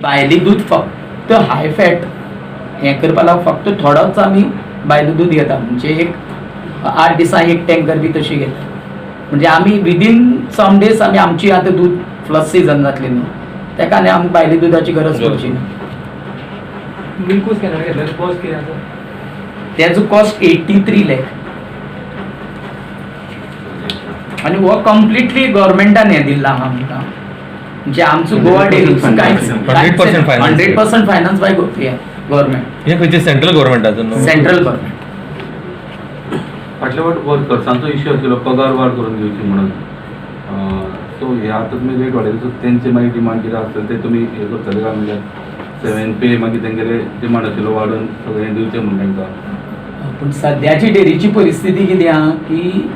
भायली दूध फक्त हाय फॅट हें करपा लागून फक्त थोडोच आमी भायलें दूध घेता म्हणजे एक 8 दिसांक एक टँकर बी तशी घेता म्हणजे आमी विदीन सम डेज आमी आमची आतां दूध फ्लस सिजन जातली न्हू तेका आनी आमकां भायली दुधाची गरज पडची ना. मिल्कूस केन्ना घेतल्यार कॉस्ट कितें आसा? तेजो कॉस्ट 83 lakh आनी हो कंप्लिटली गव्हर्मेंटान हें दिल्लो आहा आमकां म्हणजे आमचो Goa dairy 100% finance by government. हे खंयचे सेंट्रल गव्हर्मेंटाचो न्हू? Central government. फाटल्या फावट वर्कर्सांचो इश्यू आशिल्लो पगार वाड करून दिवची म्हणून सो हे आतां तुमी रेट वाडयता तेंचे मागीर डिमांड कितें आसतलें ते तुमी हे करतले काय म्हणल्यार 7 पे मागीर तेंगेले डिमांड आशिल्लो वाडून सगळें दिवचें म्हणून तांकां. पूण सद्याची डेअरीची परिस्थिती कितें आहा की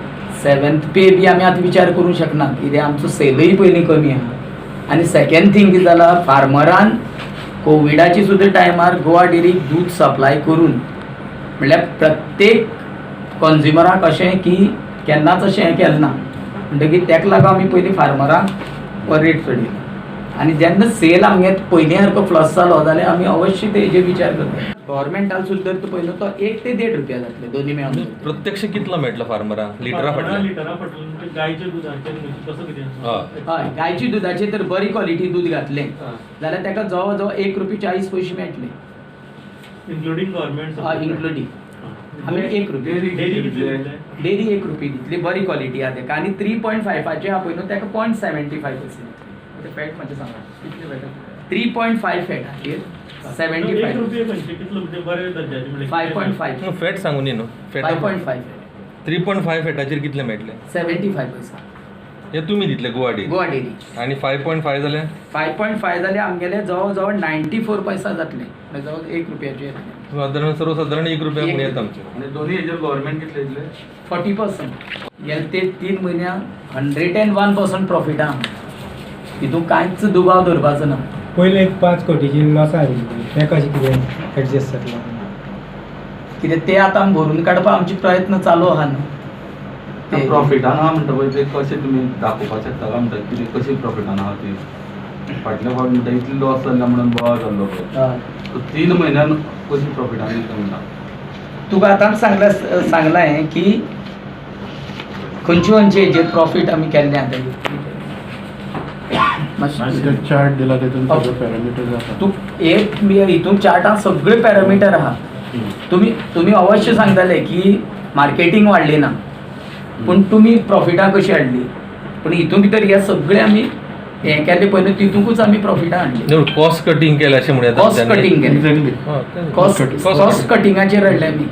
7th पे बी आमी आतां विचार करूंक शकना कित्याक आमचो सेलय पयलीं कमी आहा आनी सेकंड थिंग कितें जाला फार्मरान कोविडाची सुद्दां टायमार गोवा डेअरीक दूध सप्लाय करून म्हणल्यार प्रत्येक कंज्युमराक अशें की केन्नाच अशें हें केलें ना म्हणटकीर तेका लागून आमी पयलीं फार्मरांक रेट चडयली आनी जेन्ना सेल आमगे पयलीं सारको फ्लस जालो जाल्यार आमी अवश्य तेजेर विचार करता. गव्हर्मेंटान सुद्दां तो पयलो तो 1 ते 1.5 रुपया जातले दोन्ही मेळून. प्रत्यक्ष कितलो मेळटलो फार्मरांक लिटरा फाटल्यान? गायच्या दुधाचेर कसो कितें? हय गायची दुधाचेर तर बरी क्वॉलिटी दूध घातलें जाल्यार ताका जवळ जवळ 1 रुपया 40 पयशे मेळटले इन्क्लुडींग गव्हर्मेंट. हय इन्क्लुडींग आमी 1 रुपया डेरी 1 रुपया दितली बरी क्वॉलिटी आहा ताका आनी 3.5चे आहा पळय न्हू ताका 0.75% ते फॅट म्हणजे सांगा कितले फॅट 3.5 फॅटाचेर 75 रुपये म्हणजे कितलो म्हणजे बरे दर्जाचे म्हणजे 5.5 फॅट सांगून न्ही न्हू? 5.5 3.5 फॅटाचेर कितले मेळटले? 75 पैसा हे तुमी दितले गोवा गोवा डेरी आनी 5.5 जाल्यार 5.5 जाल्यार आमगेले जवळ जवळ 94 पैसा जातले म्हणजे जवळ 1 रुपयाचे सादारण सर्वसाधारण 1 रुपया म्हणून येता आमचे. आनी दोन्ही हेजेर गव्हर्मेंट कितले दितले? 40% गेले ते 3 म्हयन्याक 101% प्रॉफिट आहा हितून कांयच दुबाव धरपाचो ना. पयले एक 5 कोटीची लॉस आयली तें कशें कितें एडजस्ट जातलो? कित्याक ते आतां भरून काडपाक आमचे प्रयत्न चालू आहा न्हू. प्रॉफिटान आहा म्हणटा पळय ते कशें तुमी दाखोवपाक शकता काय म्हणटा कितें कशी प्रॉफिटान आहा ती फाटल्या फावट म्हणटा इतली लॉस जाल्ला म्हणून बोवाळ जाल्लो पळय 3 म्हयन्यान कशी प्रॉफिटान दिता म्हणटा. तुका आतां सांगलां हें की खंयचे खंयचे हेजेर प्रॉफीट आमी केल्ले आतां चार्ट दिला तेतून सगळे पॅरामिटर आसा. तूं एक हितून चार्टान सगळे पॅरामिटर आहा तुमी अवश्य सांगताले की मार्केटींग वाडली ना पूण तुमी प्रॉफिटां कशी हाडली पूण हितून भितर हे सगळे आमी हें केलें पयलीं तितूंकूच आमी प्रॉफिटां हाडली. कॉस्ट कटींग केलें अशें म्हणून कॉस्ट कटींग केलें कॉस्ट कटिंगाचेर हाडलें आमी